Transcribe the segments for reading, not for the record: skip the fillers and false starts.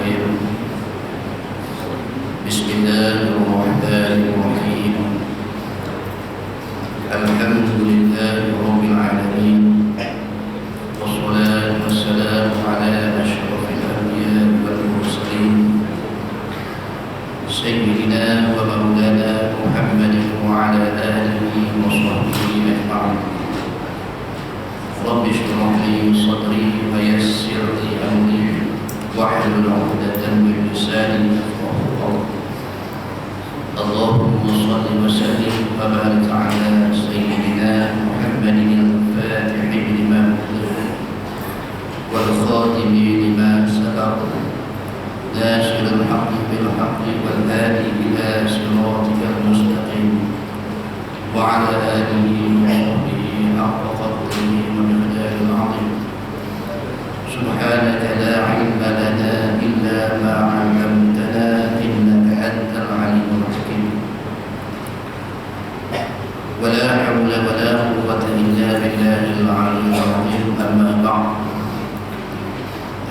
الرحيم بسم الله الرحمن الرحيم الحمد لله رب العالمين والصلاة والسلام على أشرف الأنبياء والمرسلين سيدنا ومولانا محمد وعلى آله وصحبه أجمعين رب اشرح لي صدري ويسر لي أمري واحلل عقدة من لساني يفقهوا قولي اللهم صل وسلم وبارك على سيدنا محمد الفاتح لما أغلق والخاتم لما سبق ناصر الحق بالحق والهادي إلى صراطك المستقيم وعلى آله وصحبه حق قدره ومقداره العظيم سبحانك لا علم لنا إلا ما علمتنا إنك أنت العليم الحكيم ولا حول ولا قوة إلا بالله العلي العظيم أما بعد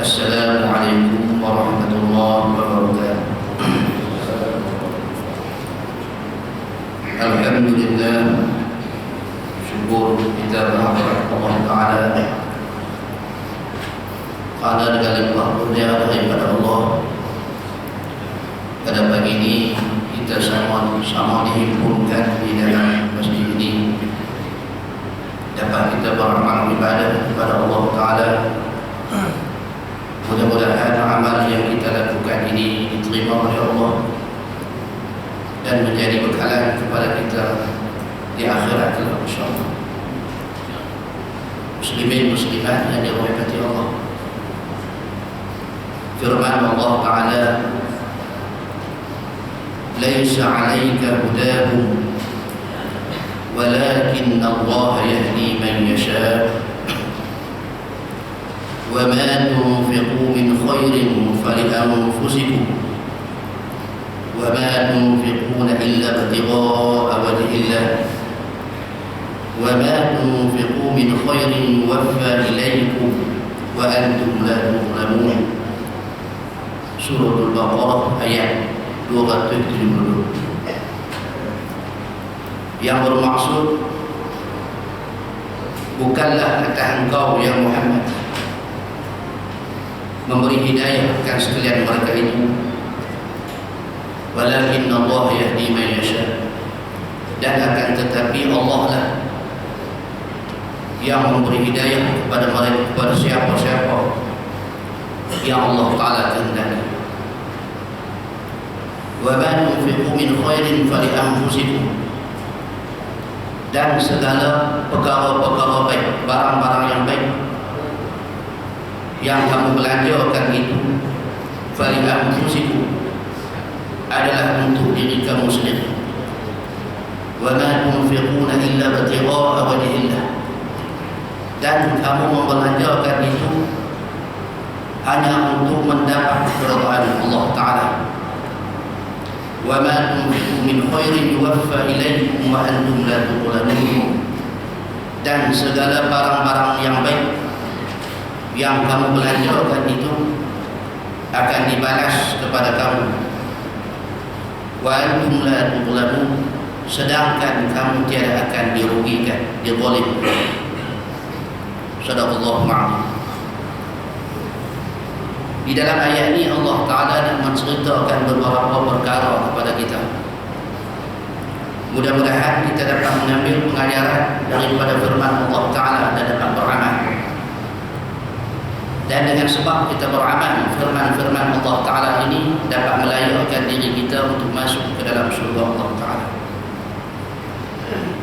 السلام عليكم ورحمة الله وبركاته Alhamdulillah, syukur kita berhadap Allah Ta'ala karena dengan limpah kurnia daripada Allah. Pada pagi ini kita sama dihimpunkan di dalam masjid ini, dapat kita beramal ibadah kepada Allah Ta'ala. Mudah-mudahan amal yang kita lakukan ini diterima oleh Allah dan menjadi bekalan kepada kita di akhirat kelak insyaallah. Muslimin muslimat yang dirahmati Allah, firman Allah Ta'ala, laisa 'alaika hudahum walakin Allah yahdi man yasha wa ma tunfiqu min khairin falianfusikum وما تنفقون إلا ابتغاء وجه الله وما تنفقوا من خير يوفى إليكم وأنتم لا تظلمون. Surah Al-Baqarah ayat 270. Yang bermaksud bukanlah kata engkau ya Muhammad memberi hidayah akan sekalian mereka itu, walakin Allah yahdi man yasha, dan akan tetapi Allah lah yang memberi hidayah kepada mereka, kepada siapa-siapa yang Allah Ta'ala kehendaki. Wa ma tunfiqu min khairin fali anfusikum, dan segala perkara-perkara baik, barang-barang yang baik yang kamu belanjakan itu fali anfusikum, adalah untuk diri kamu sendiri. Wa ma tunfiquna illa ibtigha'a wajhillah, dan kamu membelanjakan itu hanya untuk mendapat keridhaan Allah Ta'ala. Wa ma tunfiqu min khairin yuwaffa ilaykum wa antum la tuzlamun, dan segala barang-barang yang baik yang kamu belanjakan itu akan dibalas kepada kamu. Wa antum la tuzlamun, sedangkan kamu tiada akan dirugikan, dizalim. Sadaqallahu ma'am. Di dalam ayat ini Allah Ta'ala nak menceritakan beberapa perkara kepada kita. Mudah-mudahan kita dapat mengambil pengajaran daripada firman Allah Ta'ala dan dapat beramal. Dan dengan sebab kita beramal firman-firman Allah Ta'ala ini dapat melayakkan diri kita untuk masuk ke dalam surga Allah Ta'ala.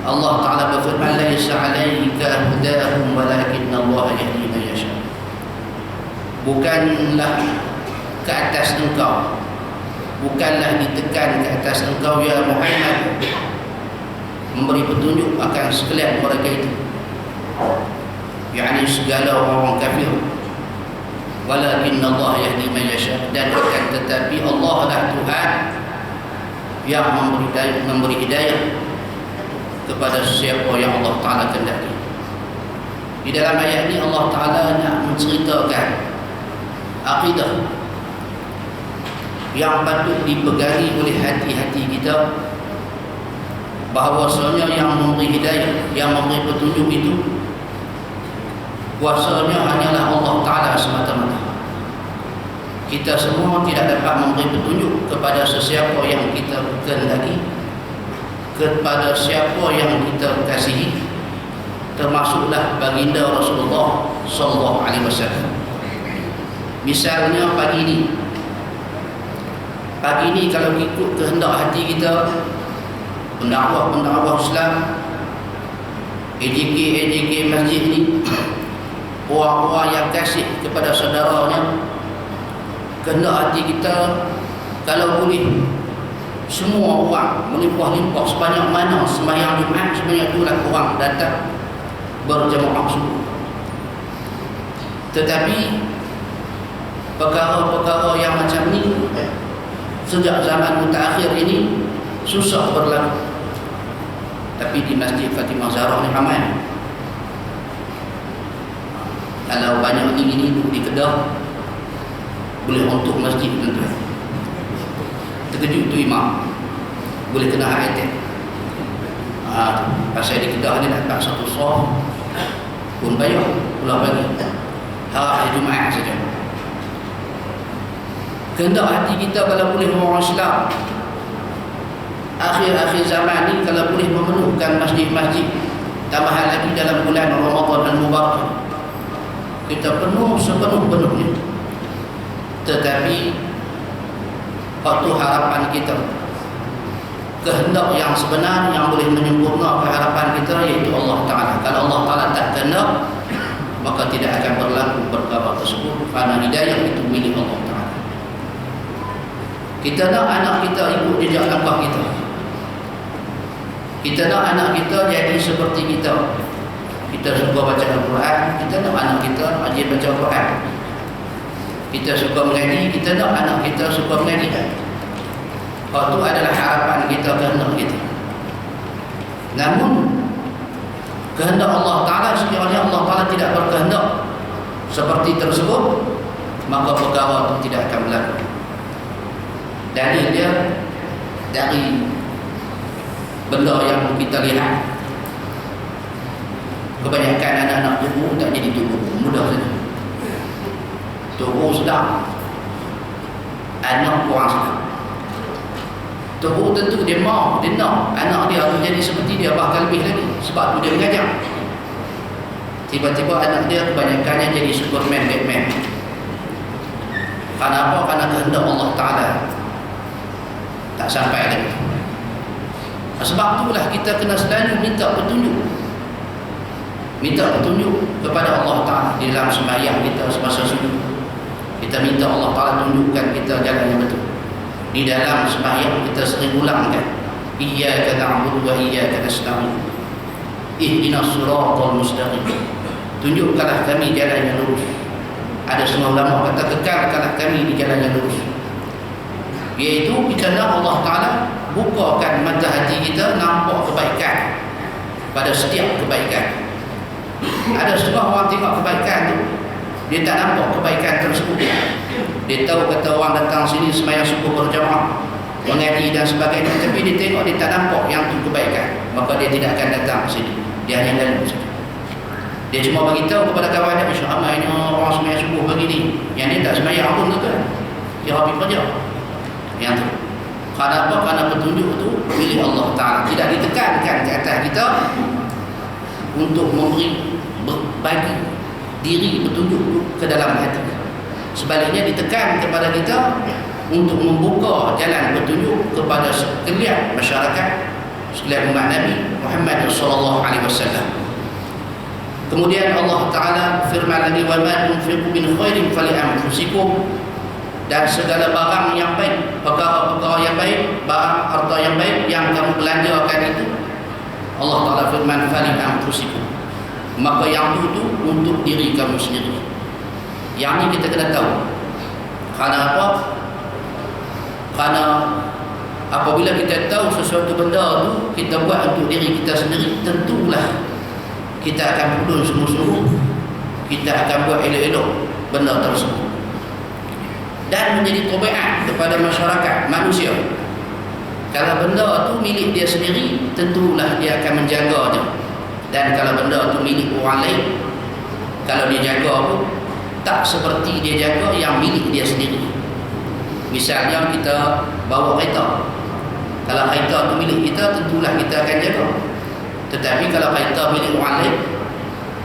Allah Ta'ala berfirman, laisa 'alaika hudahum walakin Allah yahdi man yasha. Bukanlah ke atas engkau, bukanlah ditekan ke atas engkau ya Muhammad memberi petunjuk akan sekalian mereka itu, yakni segala orang kafir. Walakin Allah yahdi man yasha, dan akan tetapi Allah lah Tuhan yang memberi hidayah kepada siapa yang Allah Ta'ala kehendaki. Di dalam ayat ini Allah Ta'ala nak menceritakan akidah yang patut dipegangi oleh hati-hati kita, bahawasanya yang memberi hidayah, yang memberi petunjuk itu kuasanya hanyalah Allah Ta'ala semata-mata. Kita semua tidak dapat memberi petunjuk kepada sesiapa yang kita kehendaki, kepada siapa yang kita kasihi, termasuklah baginda Rasulullah sallallahu alaihi wasallam. Misalnya pagi ini kalau ikut kehendak hati kita, pendakwah Islam, AJK masjid ni, orang-orang yang kasih kepada saudaranya, kehendak hati kita kalau boleh semua orang melimpah-limpah sebanyak mana sembahyang Jumaat, sebanyak itulah orang datang berjemaah subuh. Tetapi perkara-perkara yang macam ni sejak zaman mutakhir ini susah berlaku. Tapi di Masjid Fatimah Zahra ni ramai. Kalau banyak ini di Kedah, boleh untuk masjid tuan-tuan. Terkejut tu imam, boleh kena hak attack. Pasal di Kedah ni dapat satu soh pun bayar pulang bagi hari Jumaat saja. Kehendak hati kita kalau boleh orang Islam akhir-akhir zaman ni, kalau boleh memenuhkan masjid-masjid, tambahan lagi dalam bulan Ramadan Al-Mubarak, kita penuh sepenuh-penuhnya. Tetapi waktu harapan kita, kehendak yang sebenar yang boleh menyempurnakan harapan kita, iaitu Allah Ta'ala. Kalau Allah Ta'ala tak kehendak, maka tidak akan berlaku perkara tersebut, kerana hidayah itu milik Allah Ta'ala. Kita nak anak kita ikut jejak langkah kita. Kita nak anak kita jadi seperti kita. Kita suka baca Al-Quran, kita nak anak kita rajin baca Al-Quran. Kita suka mengaji, kita nak anak kita suka mengaji. Itu adalah harapan kita, kehendak kita. Namun kehendak Allah Ta'ala, sekiranya Allah Ta'ala tidak berkehendak seperti tersebut, maka perkara itu tidak akan berlaku. Dalil dia dari benda yang kita lihat. Kebanyakan anak-anak tubuh tak jadi tubuh, mudah saja. Tubuh sedap, anak kurang sedap. Tubuh tentu dia mau, dia nak anak dia harus jadi seperti dia, bahkan lebih lagi. Sebab tu dia mengajar. Tiba-tiba anak dia kebanyakannya jadi Superman, Batman. Kerana apa? Kerana kehendak Allah Ta'ala tak sampai lagi. Sebab itulah kita kena selalu minta petunjuk. Minta petunjuk kepada Allah Ta'ala di dalam sembahyang kita semasa sujud. Kita minta Allah Ta'ala tunjukkan kita jalan yang betul. Di dalam sembahyang kita sering ulangkan, iyyaka na'budu wa iyyaka nasta'in, ihdinas siratal mustaqim, tunjukkanlah kami jalan yang lurus. Ada semua ulama kata kekalkanlah kami di jalan yang lurus, iaitu kita nak Allah Ta'ala bukakan mata hati kita, nampak kebaikan pada setiap kebaikan. Ada semua orang tengok kebaikan tu, dia tak nampak kebaikan tersebut. Dia tahu kata orang datang sini sembahyang subuh berjamaah, mengaji dan sebagainya, tapi dia tengok dia tak nampak yang tu kebaikan, maka dia tidak akan datang ke sini. Dia hanya lalu saja. Dia cuma bagi tahu kepada kawan dia, ramainya orang sembahyang subuh pagi ni, yang dia tak sembahyang pun tu kan, dia habis kerja. Yang tu kerana apa? Kerana petunjuk itu milik Allah Ta'ala. Tidak ditekankan ke atas kita untuk memberi, berbagi diri petunjuk itu ke dalam hati. Sebaliknya ditekan kepada kita untuk membuka jalan petunjuk kepada sekalian masyarakat, sekalian umat Nabi Muhammad sallallahu alaihi wasallam. Kemudian Allah Ta'ala firman lagi, wa ma tunfiqu min khairin fali anfusikum, dan segala barang yang baik, perkara-perkara yang baik, barang harta yang baik yang kamu belanjakan itu, Allah Ta'ala firman fali anfusikum, maka yang itu untuk diri kamu sendiri. Yang ini kita kena tahu. Kerana apa? Kerana apabila kita tahu sesuatu benda itu kita buat untuk diri kita sendiri, tentulah kita akan pulun sungguh-sungguh, kita akan buat elok-elok benda tersebut. dan menjadi tabiat kepada masyarakat manusia. Kalau benda tu milik dia sendiri, tentulah dia akan menjaganya. Dan kalau benda tu milik orang lain, kalau dia jaga pun tak seperti dia jaga yang milik dia sendiri. Misalnya kita bawa kereta, kalau kereta tu milik kita, tentulah kita akan jaga. Tetapi kalau kereta milik orang lain,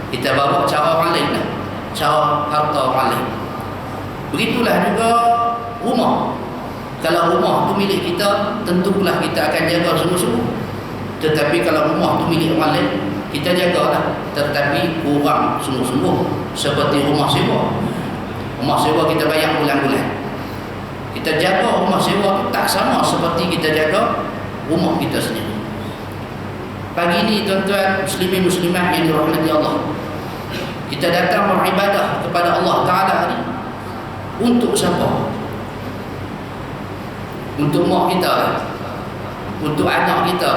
kita bawa cara orang lain lah, cara harta orang lain. Begitulah juga rumah. Kalau rumah tu milik kita, tentulah kita akan jaga sungguh-sungguh. Tetapi kalau rumah tu milik orang lain, kita jagalah, tetapi kurang sungguh-sungguh. Seperti rumah sewa. Rumah sewa kita bayar bulan-bulan. Kita jaga rumah sewa tu tak sama seperti kita jaga rumah kita sendiri. Pagi ni tuan-tuan muslimin muslimat yang dirahmati Allah, kita datang beribadah kepada Allah Ta'ala ni untuk siapa? Untuk mak kita, untuk anak kita,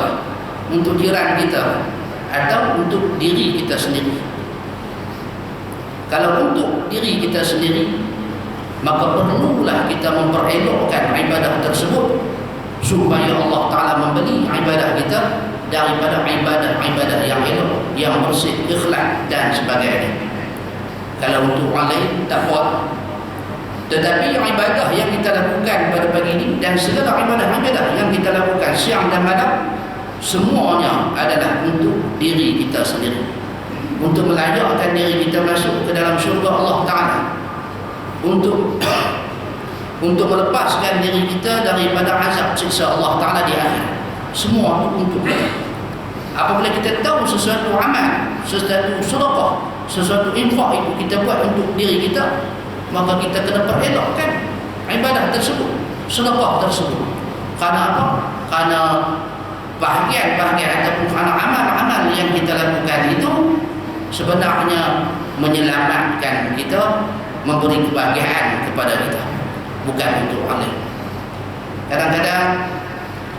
untuk jiran kita, atau untuk diri kita sendiri? Kalau untuk diri kita sendiri, maka perlulah kita memperelokkan ibadah tersebut supaya Allah Ta'ala memberi ibadah kita daripada ibadah-ibadah yang elok, yang bersih, ikhlas dan sebagainya. Kalau untuk orang lain tak buat. Tetapi ibadah yang kita lakukan pada pagi ini dan segala ibadah-ibadah yang kita lakukan siang dan malam, semuanya adalah untuk diri kita sendiri, untuk melayakkan diri kita masuk ke dalam syurga Allah Ta'ala, untuk melepaskan diri kita daripada azab siksa Allah Ta'ala di akhir. Semua itu untuk kita. Apabila kita tahu sesuatu amal, sesuatu sedekah, sesuatu infak itu kita buat untuk diri kita, maka kita kena perelokkan ibadah tersebut, sedekah tersebut. Karena apa? Karena bahagian-bahagian ataupun kerana amal-amal yang kita lakukan itu sebenarnya menyelamatkan kita, memberi kebahagiaan kepada kita, bukan untuk orang lain. Kadang-kadang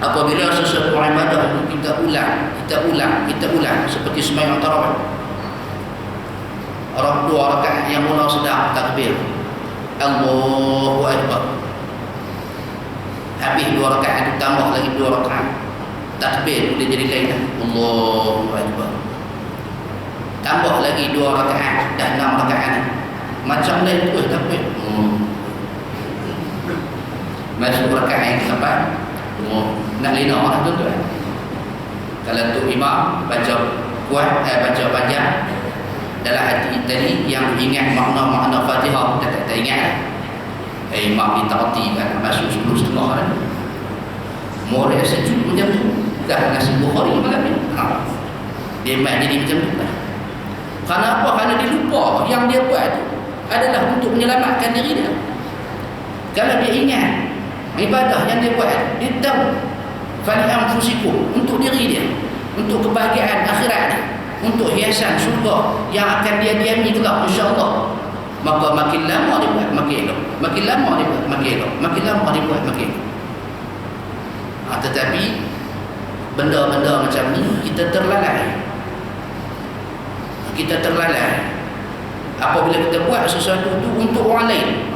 apabila sesuatu ibadah itu kita ulang seperti sembahyang tarawih, orang 2 rakaat yang mula sedang takbir Allahu Akbar, habis 2 rakaat itu tambah lagi 2 rakaat takbir, dia jadi lain, Allahu Akbar, tambah lagi 2 rakaat, dah 6 rakaat, macam lain terus takbir. Masuk rakaat yang keempat, nak lina orang tuan-tuan. Kalau tu imam baca kuat, baca panjang, dalam hati tadi yang ingat makna-makna Fatihah, tak ingat. Imam ni tak kan masuk 10.30 kan. Morek sejuk macam tu. Dah nasi Bukhari malam ni. Dia main jadi macam tu lah. Kerana apa? Kerana dia lupa yang dia buat tu adalah untuk menyelamatkan diri dia. Kalau dia ingat ibadah yang dia buat, dia tahu fali anfusikum, untuk diri dia, untuk kebahagiaan akhirat dia, untuk hiasan syurga yang akan dia diami kelak insya-Allah, maka makin lama dia buat makin elok, makin lama dia buat makin elok, makin lama dia buat makin elok. Tetapi benda-benda macam ni kita terlalai. Apabila kita buat sesuatu itu untuk orang lain,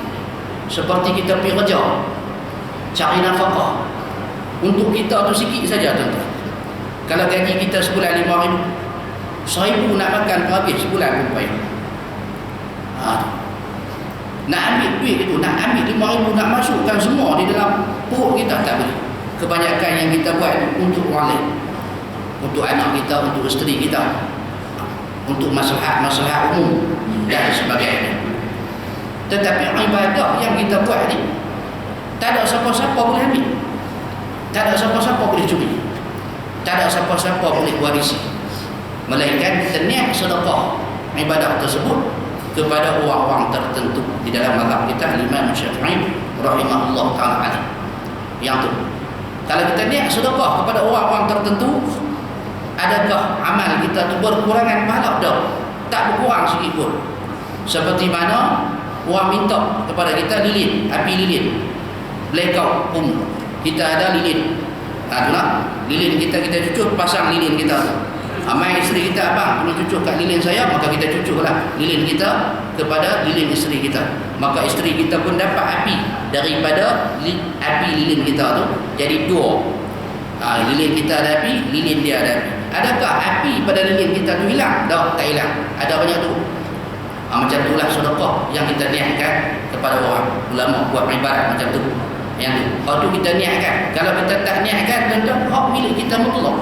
seperti kita pergi kerja cari nafkah, untuk kita tu sikit saja tuan-tuan. Kalau gaji kita sebulan 5,000, 1,000 nak makan pun habis sebulan pun payah. Nak ambil duit itu, nak ambil 5,000 nak masukkan semua di dalam perut kita, tak boleh. Kebanyakan yang kita buat untuk orang lain, untuk anak kita, untuk isteri kita, untuk maslahat umum dan sebagainya. Tetapi ibadah yang kita buat ni tak ada siapa-siapa boleh ambil, tak ada siapa-siapa boleh curi, tak ada siapa-siapa boleh warisi, melainkan kita niat sedekah ibadah tersebut kepada orang-orang tertentu. Di dalam mazhab kita Imam Syafi'i rahimahullah ta'ala yang tu, kalau kita niat sedekah kepada orang-orang tertentu, adakah amal kita tu berkurangan pahala? Tak berkurang sikit pun. Seperti mana orang minta kepada kita lilin, api lilin, blackout kita ada lilin, itulah lilin kita cucuk, pasang lilin kita tu, Amai isteri kita, abang tolong cucuk kat lilin saya, maka kita cucuklah lilin kita kepada lilin isteri kita. Maka isteri kita pun dapat api daripada api lilin kita tu. Jadi dua. Lilin kita ada api, lilin dia ada api. Adakah api pada lilin kita tu hilang? Tak hilang. Ada banyak tu. Macam itulah sedekah yang kita niatkan kepada orang. Ulama buat ibarat macam tu. Yang tu. Kalau tu kita niatkan. Kalau kita tak niatkan, tentu hak milik kita mutlak.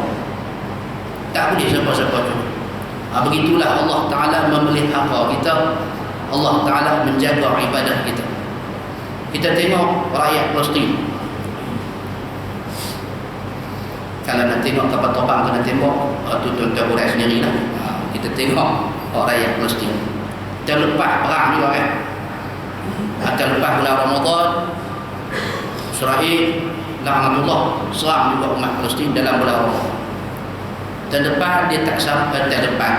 Tak boleh siapa-siapa cuma. Begitulah Allah Ta'ala memelihara kita. Allah Ta'ala menjaga ibadah kita. Kita tengok rakyat Palestin. Kalau nak tengok kapal terbang, kena tengok tu tuan-tuan urat sendirilah. Kita tengok rakyat Palestin. Terlepas perang juga kan. Terlepas bulan Ramadan, Israel laknatullah serang juga umat Palestin dalam bulan Ramadan. Terlepas dia tak sama, terlepas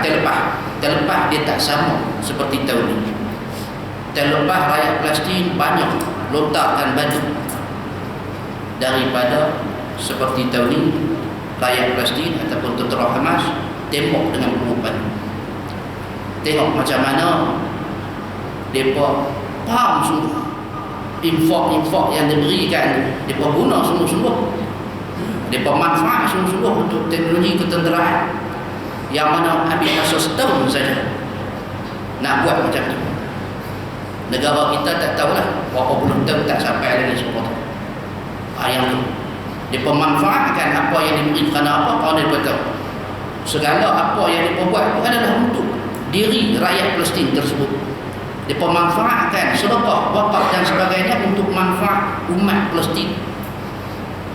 dia tak sama seperti tahun ini. Terlepas rakyat Palestin banyak lontarkan baju daripada seperti tahun ini. Rakyat Palestin ataupun tentera Hamas tembok dengan perubahan. Tengok macam mana mereka faham sungguh infak yang diberikan, mereka guna sungguh-sungguh. Mereka manfaat sungguh-sungguh untuk teknologi ketenteraan yang mana habis masa setahun saja nak buat macam tu. Negara kita tak tahulah berapa puluh tahun tak sampai lagi sempurna. Yang tu mereka manfaatkan apa yang diberi kerana apa, kerana mereka tahu segala apa yang mereka buat itu adalah untuk diri rakyat Palestin tersebut. Mereka manfaatkan sedekah, wakaf dan sebagainya untuk manfaat umat Palestin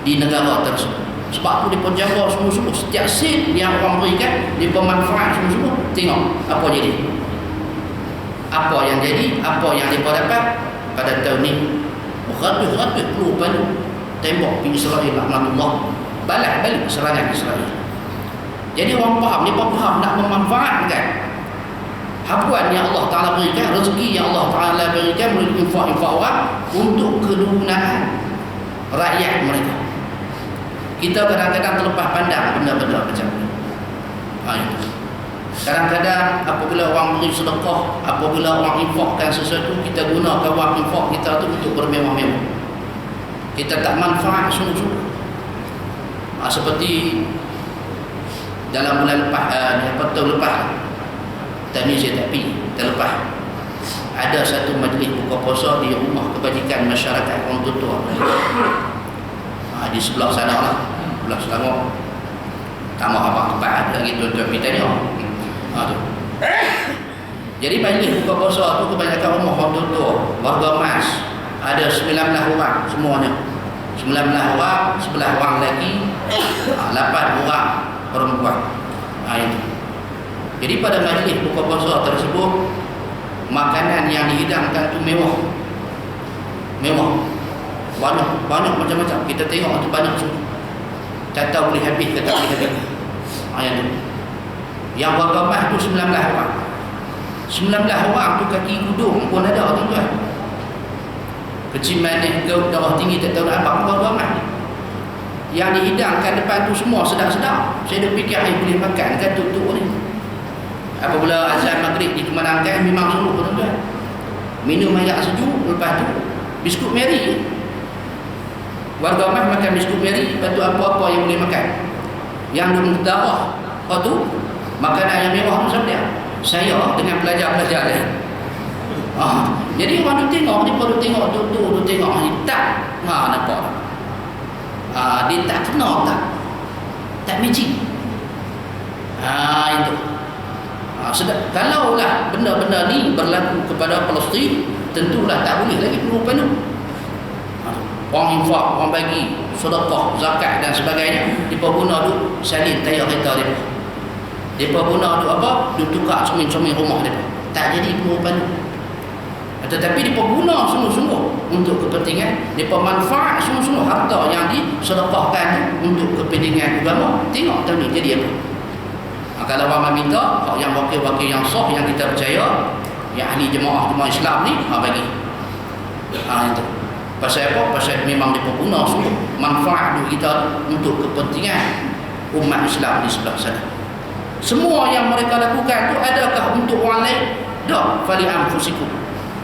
di negara tersebut. Sebab tu mereka jaga sungguh-sungguh setiap sen yang orang berikan, mereka manfaat sungguh-sungguh. Tengok apa jadi, apa yang jadi, apa yang mereka dapat pada tahun ini. Beratus-ratus puluh baju tembok di Israel laknatullah, balas balik serangan Israel. Jadi orang faham, mereka faham nak memanfaatkan hapuan yang Allah Ta'ala berikan, rezeki yang Allah Ta'ala berikan melalui infak-infak orang untuk kegunaan rakyat mereka. Kita kadang-kadang terlepas pandang benda-benda macam ni. Kadang-kadang apabila orang beri sedekah, apabila orang infakkan sesuatu, kita gunakan wang infak kita tu untuk bermewah-mewah. Kita tak manfaat sungguh-sungguh. Seperti dalam bulan lepas, tahun lepas, tahun ni saya tak pergi, tahun lepas ada satu majlis buka puasa di rumah kebajikan masyarakat orang tua. Di sebelah sana lah, sebelah Selangor. Tambah abang tempat lagi tuan-tuan kita ni. Tu. Jadi majlis buka puasa tu kebanyakan rumah orang tua, warga emas. Ada 19 orang semuanya. 19 orang, 11 orang lelaki, 8 orang perempuan. Itu. Jadi pada majlis buka puasa tersebut, makanan yang dihidangkan tu mewah. Banyak macam-macam. Kita tengok tu banyak semua. Tak tahu boleh habis ke tak boleh habis. Yang tu. Yang warga emas tu 19 orang. 19 orang tu kaki kudung pun ada tuan-tuan. Kecil manis, gaut, darah tinggi, tak tahu nak apa warga emas. Yang dihidangkan depan tu semua sedap-sedap. Saya dah fikir boleh makan kan tuk-tuk ni. Apabila azan maghrib dikumandangkan, memang seluruh tuan-tuan. Minum air sejuk, lepas tu biskut Mary. Warga emas makan biskut Mary, lepas tu apa-apa yang boleh makan. Yang belum darah, lepas tu makanan yang mewah macam dia. Saya dengan pelajar-pelajar lain. Jadi orang tu tengok, dia perlu tengok tu tengok ni tak. Nampak. Dia tak kena tak matching. Itu. Sedap. Kalaulah benda-benda ni berlaku kepada Palestin, tentulah tak boleh lagi penuh. Orang infak, orang bagi sedekah, zakat dan sebagainya, dia guna tu salin tayar kereta dia. Dia guna tu apa? Dia tukar cermin-cermin rumah dia. Tak jadi penuh. Tetapi dia guna sungguh-sungguh untuk kepentingan, dia manfaat sungguh-sungguh harta yang disedekahkan untuk kepentingan agama. Tengok tahun ni jadi apa? Kalau orang minta hak yang wakil-wakil yang sah yang kita percaya, yang ahli jemaah Islam ni bagi. Itu. Pasal apa? Pasal memang dia guna sungguh manfaat duit kita untuk kepentingan umat Islam di sebelah sana. Semua yang mereka lakukan itu adakah untuk orang lain? Tak, fali anfusikum,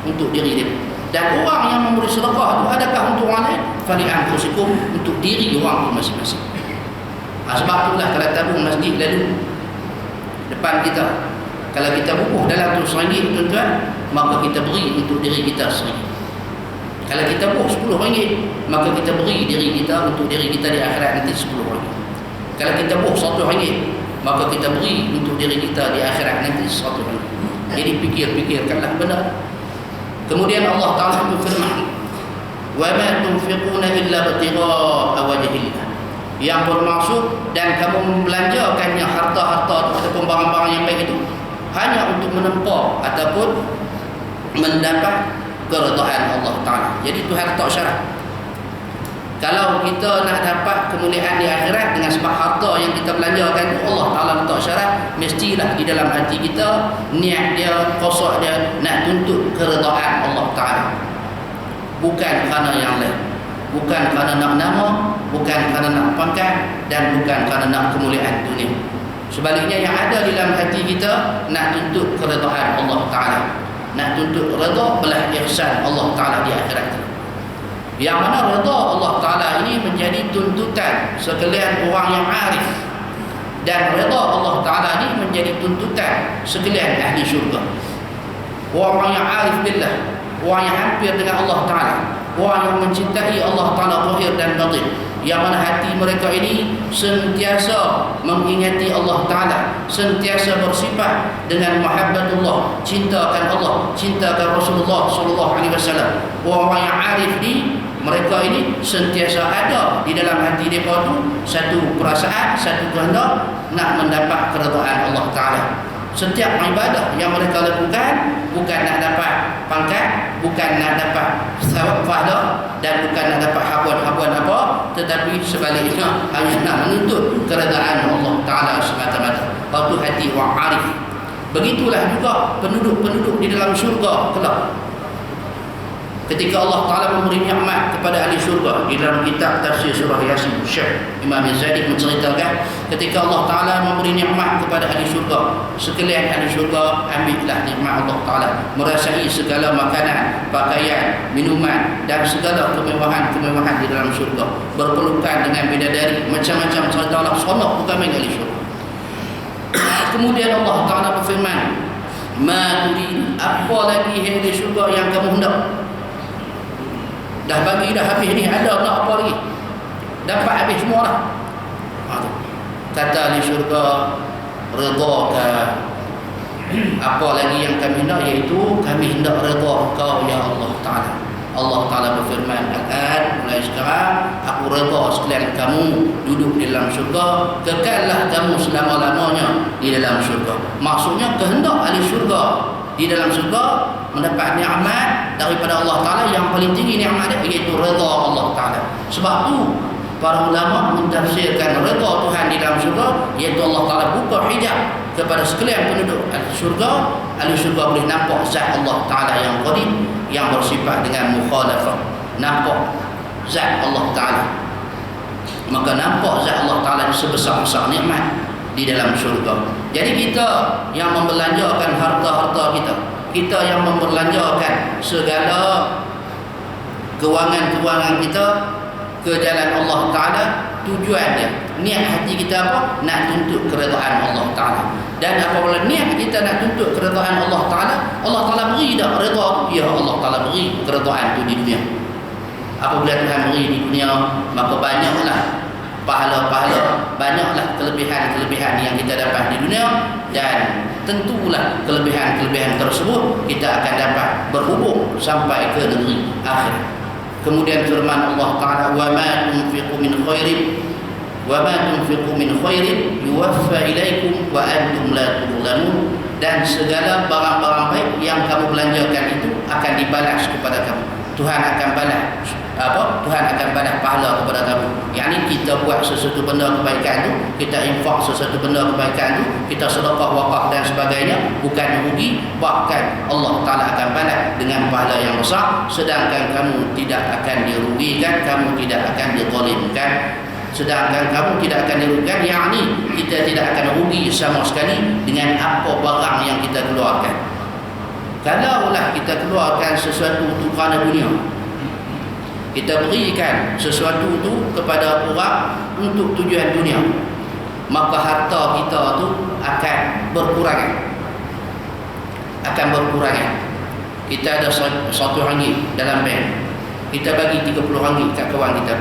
untuk diri dia. Dan orang yang memberi sedekah itu adakah untuk orang lain? Fali anfusikum, untuk diri orang itu masing-masing. Sebab itulah kalau tabung masjid lalu depan kita, kalau kita bubuh dalam tu RM1, tuan-tuan, maka kita beri untuk diri kita RM1. Kalau kita bubuh RM10, maka kita beri diri kita untuk diri kita di akhirat nanti RM10. Kalau kita bubuh RM1, maka kita beri untuk diri kita di akhirat nanti RM1. Jadi fikirkanlah benar. Kemudian Allah Ta'ala berfirman, wa ma tunfiquna illa ibtigha'a wajhillah, yang bermaksud dan kamu membelanjakannya harta-harta ataupun barang-barang yang baik itu hanya untuk menempa ataupun mendapat keredaan Allah Ta'ala. Jadi Tuhan tak syarat. Kalau kita nak dapat kemuliaan di akhirat dengan sebab harta yang kita belanjakan itu, Allah Ta'ala letak syarat, mestilah di dalam hati kita niat dia, qasad dia nak tuntut keredaan Allah Ta'ala, bukan kerana yang lain, bukan kerana nak nama, bukan kerana nak pangkat, dan bukan kerana nak kemuliaan dunia. Sebaliknya yang ada di dalam hati kita nak tuntut keredaan Allah Ta'ala, nak tuntut redha belah ihsan Allah Ta'ala di akhirat. Yang mana redha Allah Ta'ala ini menjadi tuntutan sekalian orang yang arif, dan redha Allah Ta'ala ini menjadi tuntutan sekalian ahli syurga. Orang yang arif billah, orang yang hampir dengan Allah Ta'ala, orang yang mencintai Allah Ta'ala zahir dan batin, yang mana hati mereka ini sentiasa mengingati Allah Ta'ala, sentiasa bersifat dengan mahabbatullah, cintakan Allah, cintakan Rasulullah SAW. Orang yang arif ni, mereka ini sentiasa ada di dalam hati mereka tu satu perasaan, satu kehendak nak mendapat keredaan Allah Ta'ala. Setiap ibadah yang mereka lakukan bukan nak dapat pangkat, bukan nak dapat thawab pahala, dan bukan nak dapat habuan-habuan apa, tetapi sebaliknya hanya nak menuntut keredaan Allah Ta'ala semata-mata. Itu hati orang arif. Begitulah juga penduduk-penduduk di dalam syurga kelak. Ketika Allah Ta'ala memberi nikmat kepada ahli syurga, di dalam kitab tafsir surah Yasin, Syekh Imam Yazadi menceritakan, ketika Allah Ta'ala memberi nikmat kepada ahli syurga, sekalian ahli syurga ambillah nikmat Allah Ta'ala, merasai segala makanan, pakaian, minuman, dan segala kemewahan-kemewahan di dalam syurga, berpelukan dengan bidadari, macam-macam cerita Allah, sonok bukan main ahli syurga. Kemudian Allah Ta'ala berfirman, ma turid, apa lagi ahli syurga yang kamu hendak? Dah bagi dah habis ni, ada tak apa lagi? Dapat habis semua dah. Kata ahli syurga, redha, apa lagi yang kami hendak, iaitu kami hendak redha kau ya Allah Ta'ala. Allah Ta'ala berfirman, mulai sekarang aku redha sekalian kamu duduk di dalam syurga, kekallah kamu selama-lamanya di dalam syurga. Maksudnya kehendak ahli syurga di dalam syurga mendapat nikmat daripada Allah Ta'ala, yang paling tinggi nikmat dia iaitu redha Allah Ta'ala. Sebab tu para ulama mentafsirkan redha Tuhan di dalam syurga iaitu Allah Ta'ala buka hijab kepada sekalian penduduk syurga. Ahli syurga boleh nampak zat Allah Ta'ala yang qadim, yang bersifat dengan mukhalafah, nampak zat Allah Ta'ala. Maka nampak zat Allah Ta'ala sebesar-besar nikmat di dalam syurga. Jadi kita yang membelanjakan harta-harta kita, kita yang membelanjakan segala kewangan-kewangan kita ke jalan Allah Ta'ala, tujuan dia, niat hati kita apa? Nak tuntut keredaan Allah Ta'ala. Dan apabila niat kita nak tuntut keredaan Allah Ta'ala, Allah Ta'ala beri dah redha, ya Allah Ta'ala beri keredaan tu di dunia. Apabila Tuhan beri di dunia, maka banyaklah pahala-pahala, banyaklah kelebihan-kelebihan yang kita dapat di dunia, dan tentulah kelebihan-kelebihan tersebut kita akan dapat berhubung sampai ke negeri akhirat. Kemudian firman Allah Ta'ala, wa ma tunfiqu min khairin yuwaffa ilaikum wa antum la tuzlamun, dan segala barang-barang baik yang kamu belanjakan itu akan dibalas kepada kamu. Tuhan akan balas apa? Tuhan akan balas pahala kepada kamu. Yang ini kita buat sesuatu benda kebaikan tu, kita infak sesuatu benda kebaikan tu, kita sedekah, wakaf dan sebagainya, bukan rugi, bahkan Allah Ta'ala akan balas dengan pahala yang besar, sedangkan kamu tidak akan dirugikan, kamu tidak akan dizalimkan. sedangkan kamu tidak akan dirugikan, yakni kita tidak akan rugi sama sekali dengan apa barang yang kita keluarkan. Kalaulah kita keluarkan sesuatu untuk kerana dunia, kita berikan sesuatu itu kepada orang untuk tujuan dunia, maka harta kita tu akan berkurangan. Kita ada RM100 dalam bank, kita bagi RM30 kat kawan kita,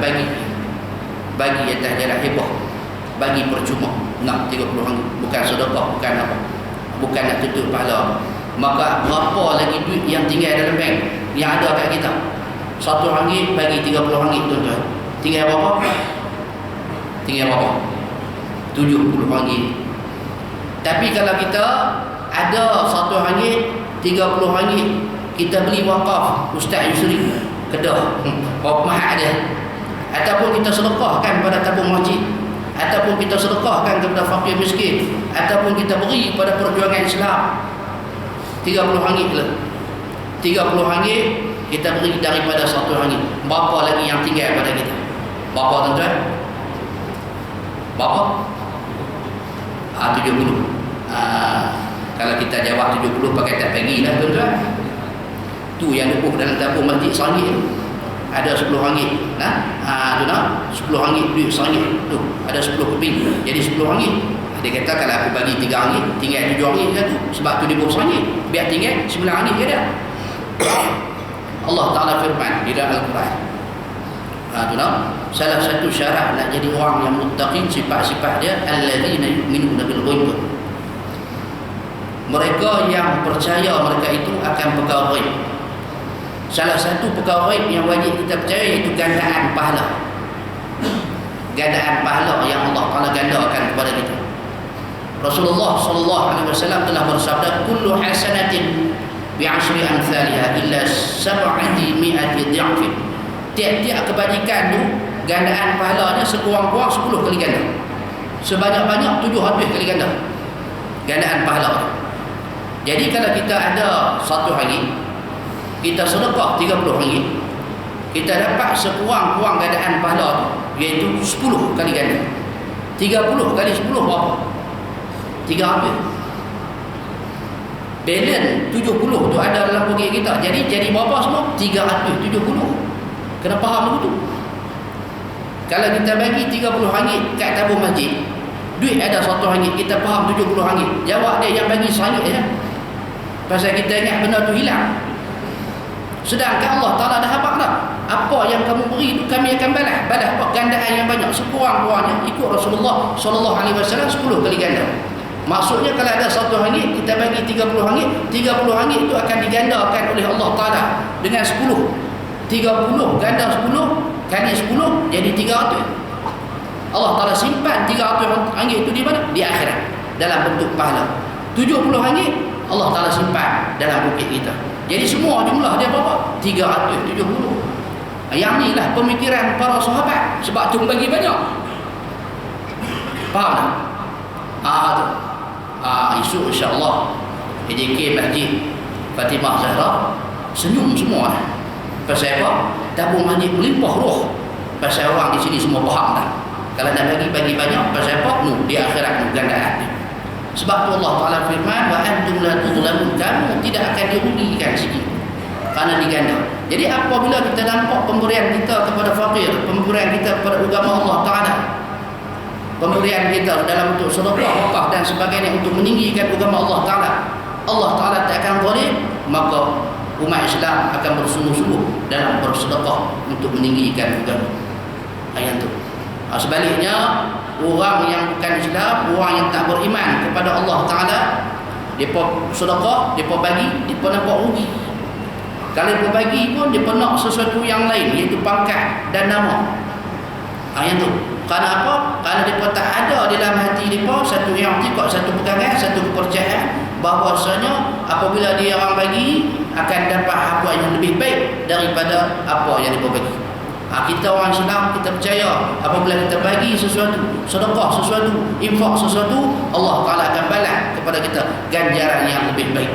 bagi atas jalan heboh, bagi percuma, nak RM30, bukan sedekah, bukan apa, bukan nak tutup pahala. Maka berapa lagi duit yang tinggal dalam bank yang ada kat kita? RM100 bagi RM30, tuan-tuan, tinggal berapa? RM70. Tapi kalau kita ada RM100, RM30, kita beli wakaf Ustaz Yusri Kedah, berapa mahal dia? Ataupun kita sedekahkan pada tabung masjid, ataupun kita sedekahkan kepada fakir miskin, ataupun kita beri pada perjuangan Islam, RM30 lah. RM30 kita beri daripada RM100. Berapa lagi yang tinggal pada kita? Berapa, tuan-tuan? Berapa? 70. Kalau kita jawab 70 pakai tak pagi lah, tuan-tuan. Tu yang lebuh dalam tabung masjid RM1 tu. Ada RM10. Tu nak RM10 duit RM1 tu. Ada 10 keping. Jadi RM10. Dia kata kalau aku bagi RM3, tinggal RM7 satu. Sebab tu dia RM1. Biar tinggal RM9 je dah. Allah Ta'ala firman di dalam Al-Quran. Tu nak salah satu syarat nak jadi orang yang muttaqin, sifat-sifat dia alladzina yu'minuna bil ghaib. Mereka yang percaya mereka itu akan perkara ghaib. Salah satu perkara ghaib yang wajib kita percaya iaitu gandaan pahala. Gandaan pahala yang Allah Ta'ala gandakan kepada kita. Rasulullah SAW telah bersabda, kullu hasanatin bi'ashri amthaliha illa 700 dhi'fin. Tiap-tiap kebajikan tu gandaan pahalanya sekurang-kurang 10 kali ganda. Sebanyak-banyak 700 kali ganda gandaan pahala. Jadi kalau kita ada RM100, kita sedekah RM30, kita dapat sekurang-kurang gandaan pahala tu, iaitu 10 kali ganda. 30 kali 10 berapa? 300. Balance 70 tu ada dalam poket kita. Jadi berapa semua? 370. Kena faham begitu. Kalau kita bagi RM30 kat tabung masjid, duit ada RM100, kita faham RM70. Jawab dia yang bagi RM100 je. Pasal kita ingat benda tu hilang. Sedangkan Allah Ta'ala dah habaq dah. Apa yang kamu beri itu kami akan balas apa? Gandaan yang banyak. Sekurang-kurangnya ikut Rasulullah SAW 10 kali ganda. Maksudnya kalau ada RM100, kita bagi RM30, RM30 itu akan digandakan oleh Allah Ta'ala dengan 10. 30 ganda 10 kali 10 jadi 300. Allah Ta'ala simpan RM300 itu di mana? Di akhirat dalam bentuk pahala. RM70 Allah Ta'ala simpan dalam poket kita. Jadi semua jumlah dia berapa? 370. Yang ni lah pemikiran para sahabat. Sebab tu bagi banyak. Faham tak? Tu. Esok insyaAllah AJK Masjid Fatimah Zahra senyum semua lah. Pasal apa? Tabung masjid melimpah roh. Pasal orang di sini semua faham tak? Kalau nak bagi banyak, pasal apa? Di akhirat gandaan. Sebab tu Allah Ta'ala firman, wa antum la tuzlamun, kamu tidak akan dirugikan sikit kerana diganda. Jadi apabila kita nampak pemberian kita kepada fakir, pemberian kita kepada agama Allah Ta'ala, pemberian kita dalam bentuk sedekah, wakaf dan sebagainya untuk meninggikan agama Allah Ta'ala, Allah Ta'ala tak akan zalim, maka umat Islam akan bersungguh-sungguh dalam bersedekah untuk meninggikan agama. Ayat tu. Sebaliknya, orang yang bukan Islam, orang yang tak beriman kepada Allah Ta'ala, mereka sedekah, mereka bagi, mereka nampak rugi. Kalau mereka bagi pun, mereka nak sesuatu yang lain, iaitu pangkat dan nama. Yang tu. Kerana apa? Kerana mereka tak ada dalam hati mereka satu yang tikak, satu pegangan, satu kepercayaan bahawasanya apabila dia orang bagi akan dapat apa yang lebih baik daripada apa yang mereka bagi. Kita orang Islam, kita percaya apabila kita bagi sesuatu, sedekah sesuatu, infak sesuatu, Allah Ta'ala akan balas kepada kita ganjaran yang lebih baik,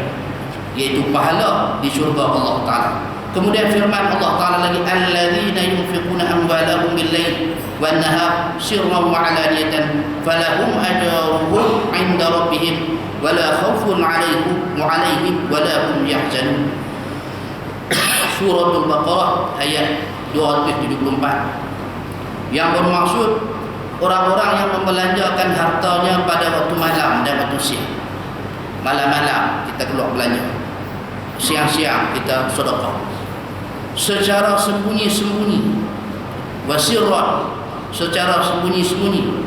iaitu pahala di syurga Allah Ta'ala. Kemudian firman Allah Ta'ala lagi, alladzina yunfiquna amwalahum bil-lail wan-nahar sirran wa 'alaniyatan falahum ajruhum 'inda rabbihim wala khaufun 'alaihim wala hum yahzanun. Surah Al-Baqarah ayat 274, yang bermaksud orang-orang yang membelanjakan hartanya pada waktu malam dan waktu siang. Malam-malam kita keluar belanja, siang-siang kita sedekah secara sembunyi-sembunyi, wasirran secara sembunyi-sembunyi,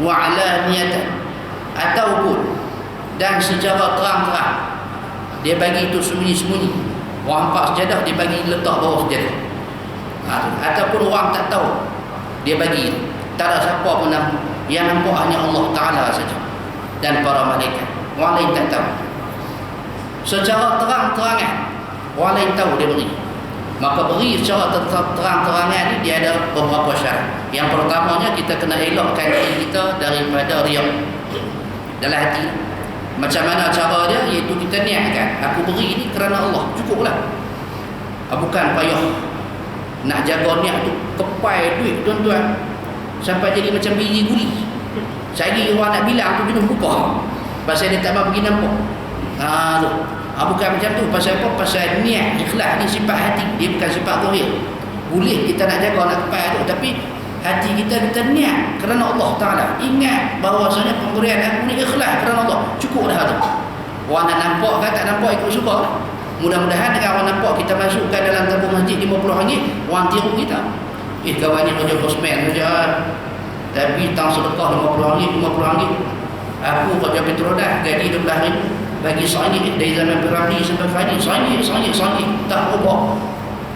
wa alaniyatan ataupun dan secara terang-terang. Dia bagi itu sembunyi-sembunyi, orang hampak sejadah dia bagi letak bawah sejadah, ataupun orang tak tahu dia bagi, tak ada siapa pun nampak. Yang nampak hanya Allah Ta'ala saja dan para malaikat, orang lain tak tahu. Secara terang-terangan orang lain tahu dia beri, maka beri secara terang-terangan ni dia ada beberapa syarat. Yang pertamanya, kita kena elokkan diri kita daripada riak dalam hati. Macam mana cara dia? Iaitu kita niatkan, aku beri ni kerana Allah, cukuplah. Bukan payah nak jaga niat tu, kepai duit tuan-tuan sampai jadi macam biji guli. Sehari orang nak bilang tu kena buka, pasal dia tak mahu pergi nampak. Bukan macam tu. Pasal apa? Pasal niat, ikhlas ni sifat hati, dia bukan sifat zahir. Boleh kita nak jaga, nak kepai tu, tapi hati kita niat kerana Allah Ta'ala. Ingat bahawasanya pemberian aku ni ikhlas kerana Allah, cukup dah tu. Orang nak nampak kan tak nampak ikut suka. Mudah-mudahan dengan orang nampak kita masukkan dalam tabung masjid RM50, orang tiru kita. Kawan ni Raja Osman saja, tapi tang sedekah RM50, RM50. Aku Raja Petronas gaji RM12,000, bagi RM1 dari zaman Piramli sampai Fadi, RM1 tak ubah.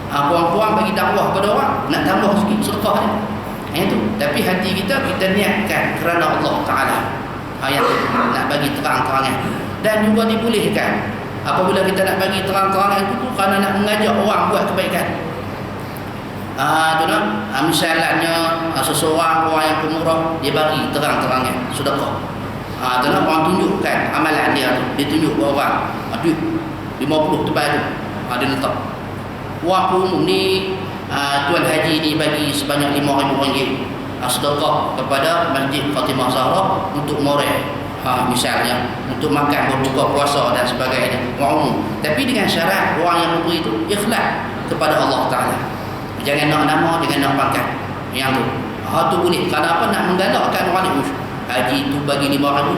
Puan-puan bagi dakwah pada orang, nak tambah sikit sedekah ni. Itu. Tapi hati kita niatkan kerana Allah Ta'ala. Yang nak bagi terang-terangan. Dan juga dibolehkan apabila kita nak bagi terang-terangan itu kerana nak mengajak orang buat kebaikan. Misalnya seseorang, orang yang pemurah, dia bagi terang-terangan sedekah. Orang tunjukkan amalan dia tu, dia tunjuk ke orang, duit 50 tebal tu, dia letak. Orang umum ni, Tuan Haji ni bagi sebanyak RM5,000 sedekah kepada Masjid Fatimah Zahra untuk moral, misalnya untuk makan, berbuka puasa dan sebagainya, orang umum. Tapi dengan syarat orang yang memberi itu ikhlas kepada Allah Ta'ala. Jangan nak nama, jangan nak pangkat. Yang tu tu boleh. Kenapa nak menggalakkan orang ni? Haji tu bagi RM5,000,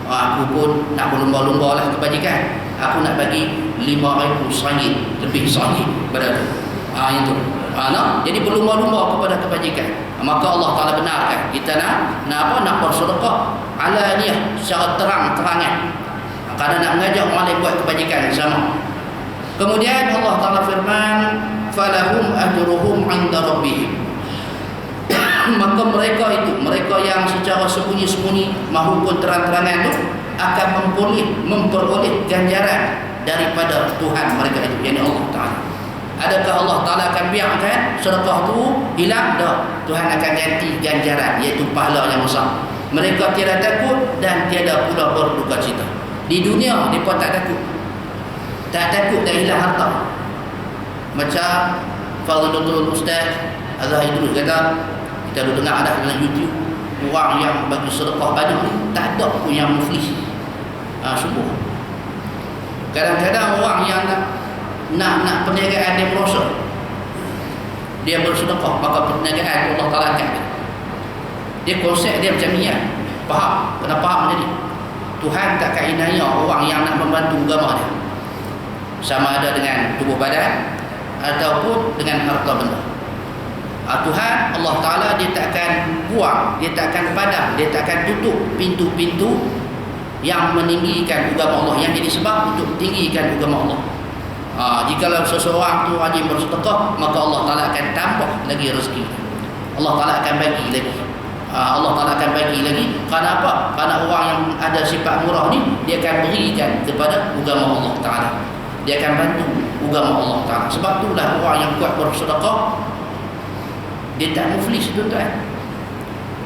aku pun nak berlumba-lumba lah kebajikan, aku nak bagi RM5,000 lebih RM1 pada tu. Yang tu. Jadi berlumba-lumba kepada kebajikan. Maka Allah Ta'ala benarkan kita nak bersedekah alaniyah, secara terang-terangan, kerana nak mengajak orang lain buat kebajikan sama. Kemudian Allah Ta'ala firman, falahum ajruhum 'inda rabbihim. Maka mereka yang secara sembunyi-sembunyi maupun terang-terangan itu akan memperoleh ganjaran daripada Tuhan mereka itu, yakni Allah Ta'ala. Adakah Allah Ta'ala akan biarkan sedekah itu hilang? Tak. Tuhan akan ganti ganjaran, iaitu pahala yang besar. Mereka tiada takut dan tiada pula berduka cita. Di dunia mereka tak takut, dah hilang harta. Macam Fadlul Ustaz Azhar Idrus kata, kita dah dengar dah dalam YouTube, orang yang bagi sedekah banyak ni tak ada pun yang muflis. Semua. Kadang-kadang orang yang nak perniagaan dia merosot, dia bersedekah, maka perniagaan Allah Ta'ala angkat dia. Konsep dia macam ni, faham? Kena faham jadi Tuhan takkan inaya orang yang nak membantu agama dia, sama ada dengan tubuh badan ataupun dengan harta benda. Tuhan Allah Ta'ala dia takkan buang, dia takkan padam, dia takkan tutup pintu-pintu yang meninggikan agama Allah, yang jadi sebab untuk tinggikan agama Allah. Jikalau seseorang tu rajin bersedekah, maka Allah Ta'ala akan tambah lagi rezeki, Allah Ta'ala akan bagi lagi. Allah Ta'ala akan bagi lagi. Kerana apa? Kerana orang yang ada sifat murah ni, dia akan berikan kepada agama Allah Ta'ala, dia akan bantu agama Allah Ta'ala. Sebab itulah orang yang kuat bersedekah, dia tak muflis tuan-tuan,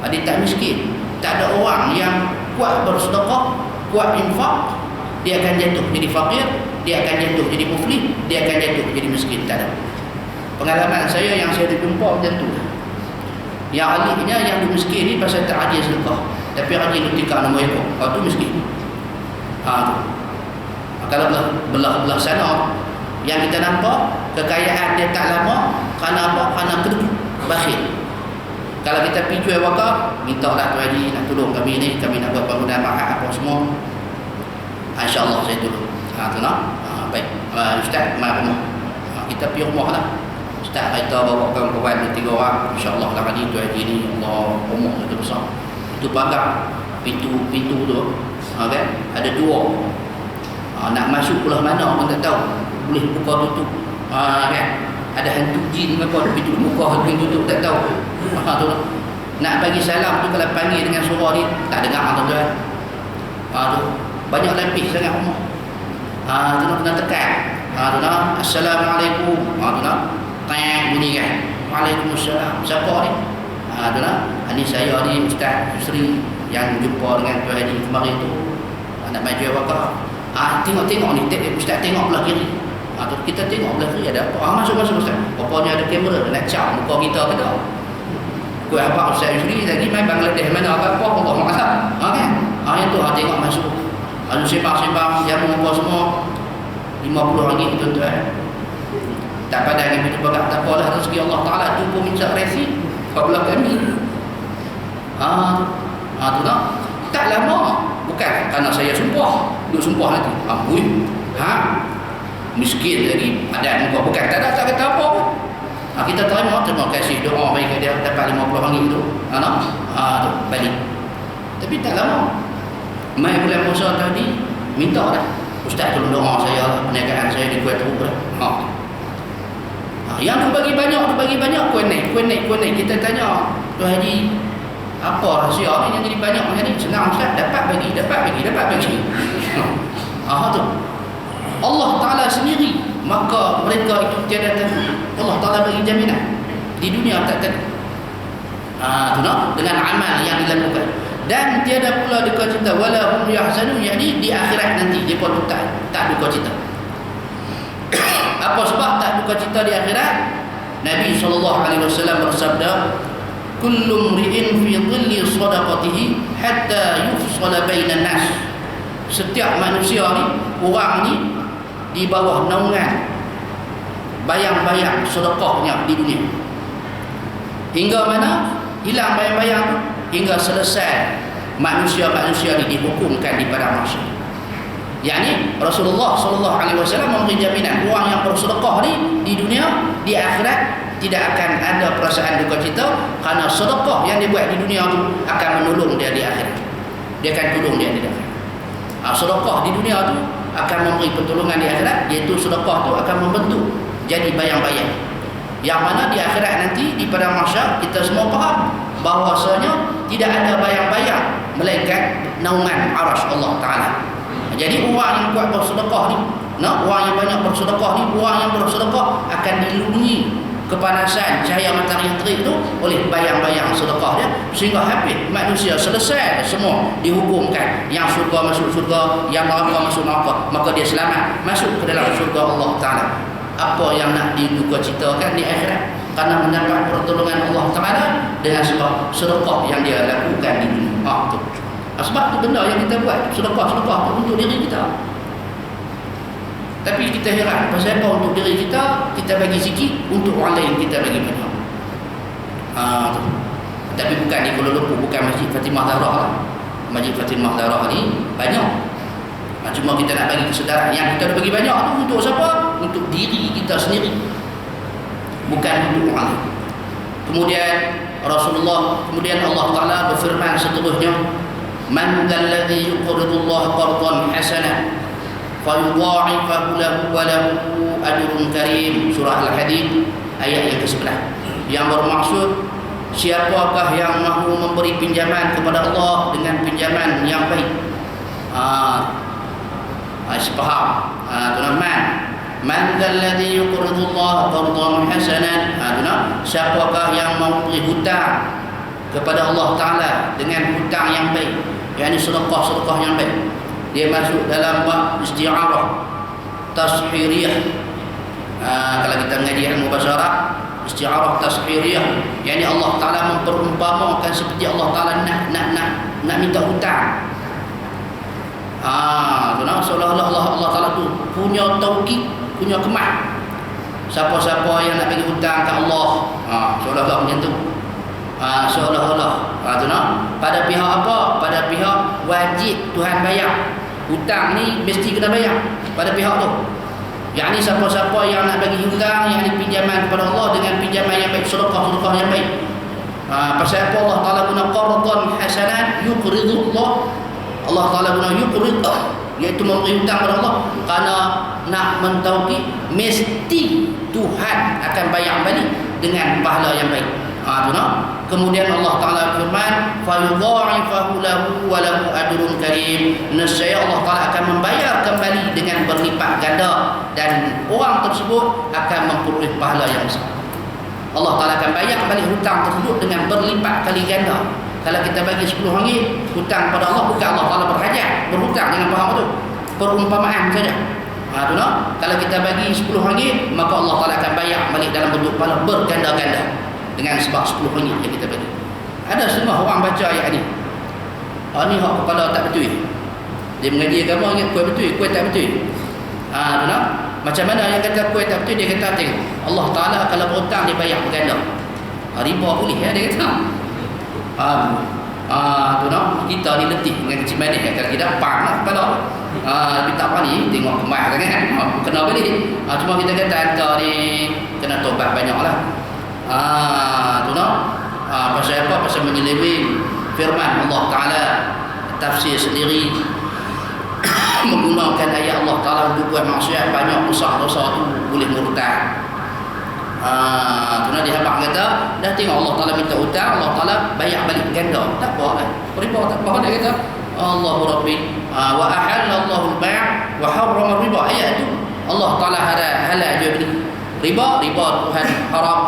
dia tak miskin. Tak ada orang yang kuat bersedekah, kuat infak, dia akan jatuh jadi fakir, dia akan jatuh jadi muflis, dia akan jatuh jadi miskin. Tak ada. Pengalaman saya yang saya jumpa macam tu. Yang alihnya yang miskin ni pasal tak rajin sedekah, tapi rajin ketika nombor ekor, tu miskin. Tu. Kalau belah sana yang kita nampak kekayaan dia tak lama kerana apa? Kerana kedekut, bakhil. Kalau kita pergi jual wakaf, minta lah Tuan Haji nak tolong kami ni, kami nak buat bangunan mahat apa semua. InsyaAllah saya tolong. Tu nak. Baik. Ustaz, mari rumah. Kita pergi rumah lah. Ustaz kita bawa kawan-kawan 3 orang. InsyaAllah lah ni Tuan Haji ni, Allah rumah itu besar. Itu pagar. Pintu tu. Kan? Ada 2. Nak masuk belah mana pun tak tahu. Boleh buka tutup. Kan? Ada hantu jin apa pintu buka pintu tutup tak tahu. Tu nak bagi salam tu kalau panggil dengan suara ni tak dengar tuan-tuan. Tu banyak lapis sangat rumah. Tu nak kena tekan. Tu nak assalamualaikum. Tu nak tang bunyi kan. Waalaikumsalam. Siapa ni? Tu nak ni saya ni Ustaz Yusri yang jumpa dengan Tuan Haji kemarin tu. Nak maju wakaf. Tengok ni Ustaz tengok belah kiri. Kita tengok belah kiri ada apa? Masuk Ustaz. Rupanya ada kamera nak cap muka kita ke tak? Kau abang Ustaz Yusri lagi main Bangladesh mana apa Allah Maha. Kan? Yang tu tengok masuk. Lalu sembang jamu apa semua RM50 tuan-tuan. Tak pandai dengan itu bagat tak apalah rezeki Allah Taala tu pun minta resi kepada kami. Tu nak. Tak lama. Bukan kerana saya sumpah. Duk sumpah nanti. Amboi. Miskin lagi. Ada muka bukan. Tak kata apa pun. Kita terima kasih doa bagi dia dapat RM50 tu. Tu balik. Tapi tak lama. Mai bulan puasa tadi minta dah. Ustaz tolong doa saya lah, perniagaan saya di Kuala Lumpur. Yang tu bagi banyak kuat naik. Kita tanya Tuan Haji apa rahsia ni yang jadi banyak macam ni? Senang Ustaz, dapat bagi. Tu Allah Ta'ala sendiri, maka mereka itu tiada takut. Allah Ta'ala bagi jaminan di dunia tak takut. Tu nak dengan amal yang dilakukan. Dan tiada pula duka cita wala hum yahzanun, yakni di akhirat nanti dia pun tak duka cita. Apa sebab tak duka cita di akhirat? Nabi SAW bersabda, kullu mri'in fi dhilli sadaqatihi hatta yufsala bainan nas. Setiap manusia ni, orang ni di bawah naungan bayang-bayang sedekahnya di dunia. Hingga mana? Hilang bayang-bayang tu hingga selesai manusia-manusia ni dihukumkan di padang mahsyar. Yakni Rasulullah SAW memberi jaminan orang yang bersedekah ni di dunia, di akhirat tidak akan ada perasaan duka cita kerana sedekah yang dia buat di dunia tu akan menolong dia di akhirat. Dia akan tolong dia di akhirat. Sedekah di dunia tu akan memberi pertolongan di akhirat, iaitu sedekah tu akan membentuk jadi bayang-bayang. Yang mana di akhirat nanti di padang mahsyar kita semua faham bahawasanya tidak ada bayang-bayang melainkan naungan arasy Allah Ta'ala. Jadi orang yang kuat bersedekah ni, orang yang banyak bersedekah ni, orang yang bersedekah akan dilindungi kepanasan cahaya matahari yang terik itu oleh bayang-bayang sedekah dia, sehingga habis manusia selesai semua dihukumkan. Yang syurga masuk syurga, yang neraka masuk neraka, maka dia selamat masuk ke dalam syurga Allah Ta'ala. Apa yang nak diduka citakan di akhirat? Karena mendapat pertolongan Allah Ta'ala dengan sebab sedekah yang dia lakukan di dunia. Sebab tu benda yang kita buat, sedekah-sedekah tu untuk diri kita. Tapi kita heran, pasal apa untuk diri kita bagi sikit, untuk orang lain kita bagi banyak. Tapi bukan di Kuala Lumpur, bukan Masjid Fatimah Zahra lah. Masjid Fatimah Zahra ni banyak. Cuma kita nak bagi kesedaran yang kita bagi banyak tu untuk siapa? Untuk diri kita sendiri, bukan untuk orang lain. Kemudian Allah Ta'ala berfirman seterusnya, man dzalladzi yuqridu Allah qardan hasanan fayudha'ifahu lahu wa lahu ajrun karim. Surah Al-Hadid ayat yang ke-11, yang bermaksud siapakah yang mahu memberi pinjaman kepada Allah dengan pinjaman yang baik. Sepaham. Man dzalladzi yuqridu Allah qardan hasanan. Siapakah yang mau beri hutang kepada Allah Ta'ala dengan hutang yang baik, yakni sedekah yang baik. Dia masuk dalam bab isti'arah, tashiriyah. Kalau kita mengaji ilmu bahasa Arab, isti'arah tashiriyah, yakni Allah Taala memperumpamakan seperti Allah Taala nak minta hutang. Seolah-olah Allah Taala tu punya tauqid, punya kemah. Siapa-siapa yang nak bagi hutang ke Allah, seolah-olah macam tu. Seolah-olah pada pihak apa? Pada pihak wajib Tuhan bayar. Hutang ni mesti kena bayar pada pihak tu. Yang ni siapa-siapa yang nak bagi hutang, yang ni pinjaman kepada Allah dengan pinjaman yang baik, sedekah yang baik. Pasal apa Allah Taala guna qardan hasanan yuqridullah. Allah Taala guna yuqrid, iaitu memberi hutang kepada Allah kerana nak mentauqid mesti Tuhan akan bayar balik dengan pahala yang baik. Kemudian Allah Taala firman, fa yudha'ifahu lahu wa lahu ajrun karim. Nescaya Allah Taala akan membayar kembali dengan berlipat ganda dan orang tersebut akan memperoleh pahala yang besar. Allah Taala akan bayar kembali hutang tersebut dengan berlipat kali ganda. Kalau kita bagi RM10 hutang pada Allah, bukan Allah Taala berhajat berhutang, jangan faham tu. Perumpamaan saja. Kalau kita bagi RM10, maka Allah Taala akan bayar balik dalam bentuk pahala berganda-ganda dengan sebab RM10 yang kita bagi. Ada semua orang baca ayat ni. Ni hak kepala tak betul. Dia mengaji agama ingat kuih betul, kuih tak betul. Macam mana yang kata kuih tak betul, dia kata tengok Allah Taala kalau berhutang dia bayar berganda. Riba boleh dia kata. Kita ni letih dengan kecil manis kalau kita pang lah kepala. Tapi tak apa ni tengok kemas kan. Kena balik. Cuma kita kata hantar ni kena tobat banyaklah. Pasal apa? Pasal menyeleweng firman Allah Ta'ala, tafsir sendiri menggunakan ayat Allah Ta'ala untuk buat maksiat banyak, besar dosa tu boleh murtad. Dia habaq kata dah tengok Allah Ta'ala minta hutang, Allah Ta'ala bayar balik ganda, tak apa kan, riba tak apa. Dia kata Allahu Rabbi wa ahalla Allahu al-bay' wa harrama riba. Ayat tu Allah Ta'ala halal je beli riba Tuhan haram.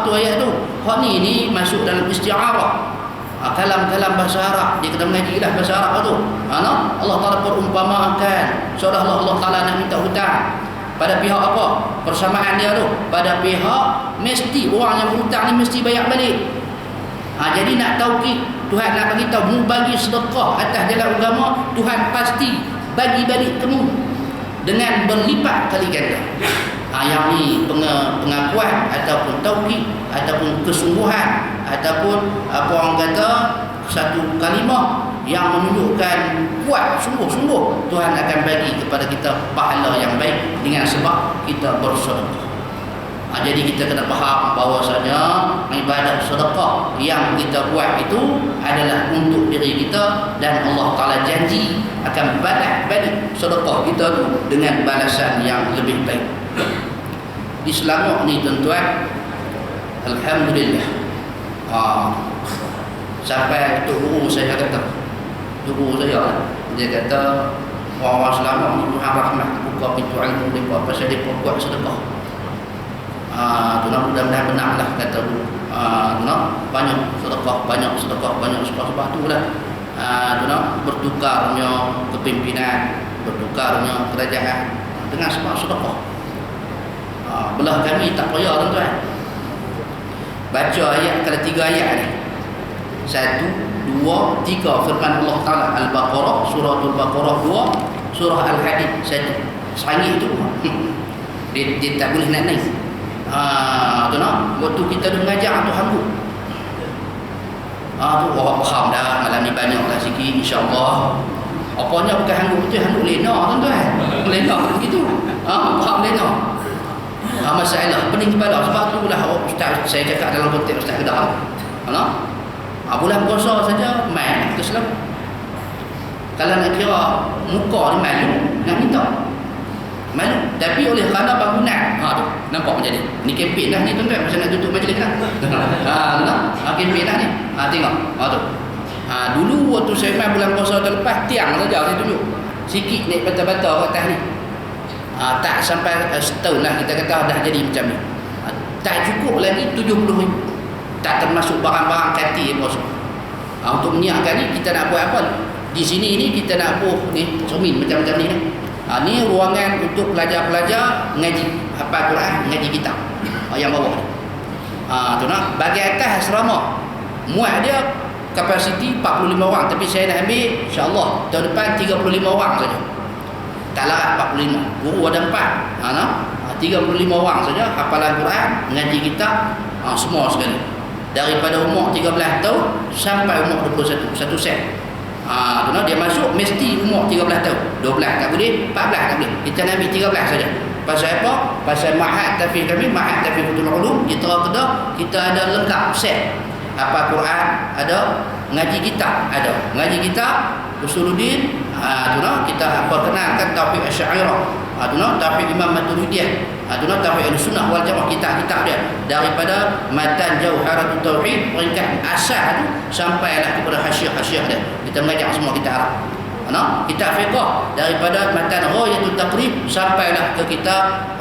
Tu ayat tu. Hak ni masuk dalam isti'arah. Kalam-kalam bahasa Arab, dia kena mengajilah bahasa Arab tu. Allah Taala perumpamakan seolah-olah Allah Taala nak minta hutang. Pada pihak apa? Persamaan dia tu. Pada pihak mesti orang yang berhutang ni mesti bayar balik. Jadi nak tauqid, Tuhan nak bagi tahu mu bagi sedekah atas jalan agama, Tuhan pasti bagi balik kamu dengan berlipat kali ganda. Yang ni pengakuan ataupun tauhid ataupun kesungguhan ataupun apa orang kata satu kalimah yang menunjukkan kuat sungguh-sungguh Tuhan akan bagi kepada kita pahala yang baik dengan sebab kita bersedekah. Jadi kita kena faham bahawasanya ibadat sedekah yang kita buat itu adalah untuk diri kita dan Allah Ta'ala janji akan balas balik sedekah kita tu dengan balasan yang lebih baik. Di Selangor ni tuan-tuan, alhamdulillah, sampai guru saya kata, dia kata orang-orang Selangor ni Tuhan rahmat buka pintu ilmu mereka pasal dia buat sedekah. Mudah-mudahan benar lah kata banyak sedekah sebab tu lah bertukarnya kepimpinan, bertukarnya kerajaan dengan sebab sedekah. Belah kami tak payah tuan-tuan baca ayat, kalau 3 ayat ni 1, 2, 3 firman Allah Ta'ala Al-Baqarah, suratul Baqarah 2, surah Al-Hadid 1, sangit tu dia tak boleh nak naik. Waktu kita dah mengajar tu hanggu tu orang faham dah, malam ni banyak lah sikit insyaAllah. Apanya bukan hanggu betul, hanggu lena tuan-tuan, lena begitu. Faham lena. Masalah pening kepala, sebab tu lah ustaz saya cakap dalam konteks ustaz Kedah. Bulan puasa saja main ke Islam. Kalau nak kira muka ni malu, nak minta malu, tapi oleh kerana bangunan tu nampak macam ni. Ni kempen dah ni tuan-tuan, macam nak tutup majlis dah. Kempen dah ni. Tengok tu. Dulu waktu saya main bulan puasa tahun lepas, tiang saja saya tunjuk sikit naik bata-bata kat atas ni. Tak sampai setahun lah kita kata dah jadi macam ni. Tak cukup lagi 70,000. Tak termasuk barang-barang kati yang masuk. Untuk menyiapkan ni kita nak buat apa? Di sini ni kita nak buat ni cermin macam-macam ni. Ni ruangan untuk pelajar-pelajar ngaji hafal Quran, ngaji kitab. Yang bawah ni. Tu nak bagi atas asrama. Muat dia kapasiti 45 orang, tapi saya nak ambil insya-Allah tahun depan 35 orang saja. Tak larat 45. Guru ada 4. 35 orang saja hafalan Quran, ngaji kitab, semua sekali. Daripada umur 13 tahun sampai umur 21, satu set. Dia masuk mesti umur 13 tahun. 12 tak boleh, 14 tak boleh. Kita nak ambil 13 saja. Pasal apa? Pasal Ma'had Tahfiz kami, Ma'had Tahfizul Ulum, kita Kedah, kita ada lengkap set. Apa Quran ada, ngaji kitab ada. Ngaji kitab Usuluddin, kita perkenalkan tauhid Asy'ariyah. Tauhid Imam Maturidiyah. Tauhid Ahlussunnah wal Jamaah, kitab dia daripada matan Jauharatut Tauhid peringkat asal tu sampailah kepada hasyiah-hasyiah dia. Kita mengajar semua kita Arab. Kitab fiqh daripada matan Ghayatul Taqrib sampailah ke kitab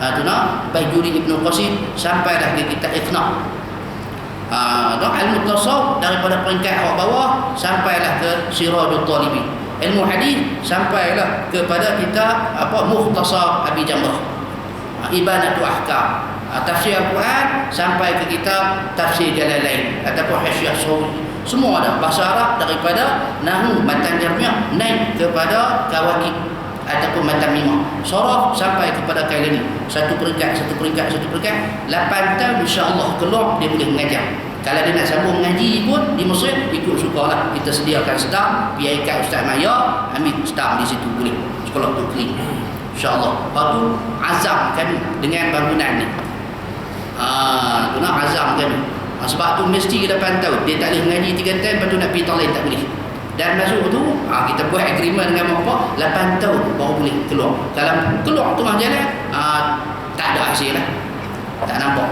Bajuri Ibnu Qasim, sampailah ke kitab Iqna. Ilmu tasawuf daripada peringkat awak bawah sampailah ke Sirajul Talibin. Ilmu hadis sampailah kepada kitab Mukhtasar Abi Jamrah, Ibanatul Ahkam. Tafsir Al-Quran sampai ke kitab Tafsir Jalalain ataupun Hasyiah Sawi. Semua ada bahasa Arab daripada Nahwu matan Jarmiyah naik kepada Kawakib ataupun matan Mimah. Sharaf sampai kepada Kailani. Satu peringkat. 8 tahun insya-Allah keluar dia boleh mengajar. Kalau dia nak sambung mengaji pun di Mesir, ikut sukalah. Kita sediakan stamp, pergi ikat Ustaz Maya, ambil stamp di situ boleh. Sekolah tu kering. InsyaAllah. Lepas tu azam kami dengan bangunan ni. Tu nak azam kami. Sebab tu mesti 8 tahun. Dia tak boleh mengaji 3 tahun, lepas tu nak pergi tahun lain tak boleh. Dan masuk tu, kita buat agreement dengan apa? 8 tahun baru boleh keluar. Kalau keluar tengah jalan, tak ada hasil lah. Tak nampak.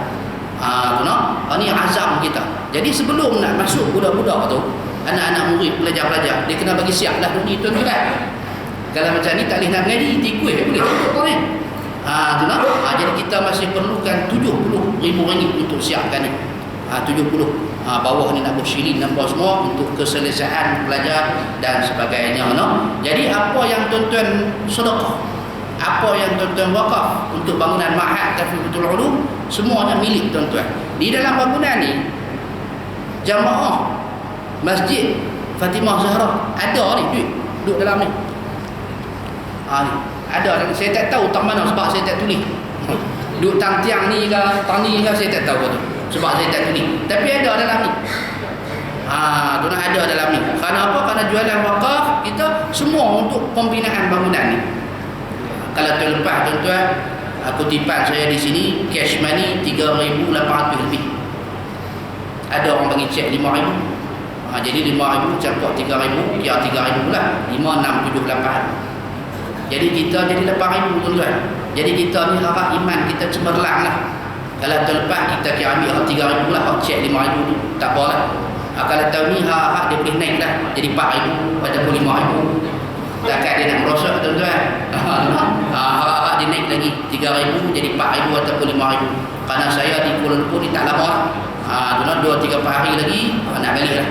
Ini azam kita. Jadi sebelum nak masuk budak-budak tu, anak-anak murid, pelajar-pelajar, dia kena bagi siap lah ni tuan-tuan. Kalau macam ni tak boleh nak mengaji, tikui boleh tak ni. Jadi kita masih perlukan RM70,000 untuk siapkan ni. 70 bawah ni nak bersyilin nampak semua untuk keselesaan pelajar dan sebagainya. Jadi apa yang tuan-tuan sedekah, apa yang tuan-tuan wakaf untuk bangunan Ma'had Tahfizul Ulum, semuanya milik tuan-tuan. Di dalam bangunan ni jamaah Masjid Fatimah Zahra ada ni duit duduk dalam ni. Ni ada, saya tak tahu tak mana sebab saya tak tulis. Duduk tang tiang ni ke tang ni ke saya tak tahu tu. Sebab saya tak tulis. Tapi ada dalam ni. Tu nak ada dalam ni. Kerana apa? Kerana jualan wakaf kita semua untuk pembinaan bangunan ni. Kalau terlepas tuan-tuan, kutipan saya di sini cash money 3,800 lebih. Ada orang bagi cek 5,000. Jadi 5,000 campur 3,000, kira 3,000 lah. 5, 6, 7, 8. Jadi kita jadi 8,000 tuan-tuan. Jadi kita ni harap iman kita cemerlang lah. Kalau terlepas kita kira ambil 3,000 lah, cek 5,000 tu tak apa lah. Kalau tahun ni harap dia boleh naik lah jadi 4,000 ataupun 5,000. Takkan dia nak merosot tuan-tuan. Harap dia naik lagi 3,000 jadi 4,000 ataupun 5,000. Kerana saya di Kuala Lumpur ni tak lama lah. 2-3 hari lagi nak balik lah.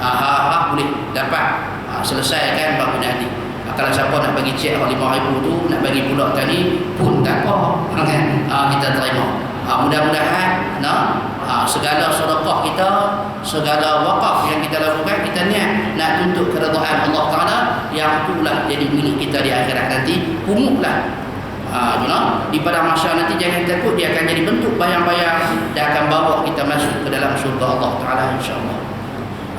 Harap boleh dapat selesaikan bangunan ni. Kalau siapa nak bagi cek 5,000 tu nak bagi budak tadi pun tak apa kan? Kita terima. Mudah-mudahan segala sedekah kita, segala wakaf yang kita lakukan, kita niat nak tuntut keredaan Allah Ta'ala, yang itulah jadi milik kita di akhirat nanti. Pungulah di pada masa nanti, jangan takut, dia akan jadi bentuk bayang-bayang dan akan bawa kita masuk ke dalam syurga Allah Ta'ala insyaAllah.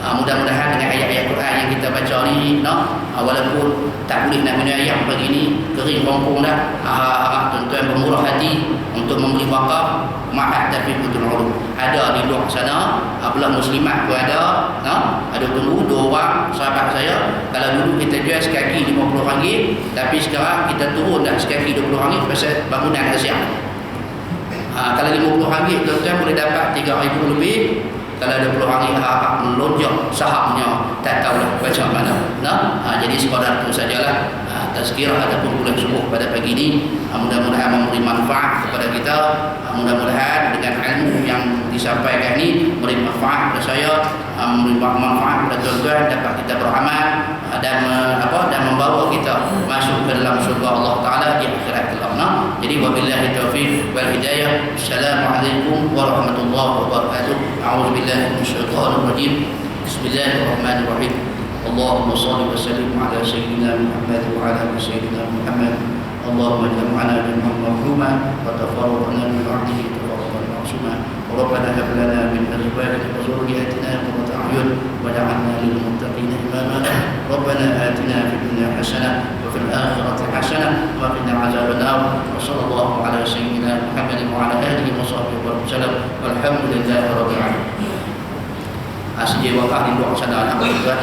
Mudah-mudahan dengan ayat-ayat Quran yang kita baca ni, walaupun tak boleh nak minum ayam pagi ni, kering rompong dah, tuan-tuan bermurah hati untuk memberi wakaf Ma'had Tahfizul Ulum. Ada di luar sana, belah muslimat pun ada. Ada tunggu 2 orang sahabat saya. Kalau dulu kita jual sekaki RM50, tapi sekarang kita turun dah sekaki RM20 pasal bangunan Asia. Kalau RM50 tuan-tuan boleh dapat 3,000 lebih. Kalau RM20 harap melonjak sahamnya, tak tahu lah macam mana. Jadi sekadar itu sajalah. tazkirah ataupun kuliah subuh pada pagi ini. Mudah-mudahan memberi manfaat kepada kita. Mudah-mudahan dengan ilmu yang disampaikan ini memberi manfaat kepada saya, memberi manfaat kepada tuan-tuan, dapat kita beramal dan membawa kita masuk ke dalam surga Allah Taala di akhirat kelak. Jadi wabillahi taufiq wal hidayah. Assalamualaikum warahmatullahi wabarakatuh. A'udzubillahi minasyaitonir rajim. Bismillahirrahmanirrahim. Allahumma shalli wa sallim ala sayyidina Muhammad wa ala ali sayyidina Muhammad. Allahumma jam'ana jam'an marhuma wa tafarraqna min ba'dihi tafarraqan ma'suma. Rabbana hab lana min azwajina wa dhurriyyatina qurrata a'yun waj'alna lil muttaqina imama. Rabbana atina fid dunya hasanah wa fil akhirati hasanah wa qina 'adzaban nar. Wa sallallahu ala sayyidina Muhammad wa ala alihi wa sahbihi wa sallam. Walhamdulillahi rabbil alamin. Asji wakah di doa sana alhamdulillah.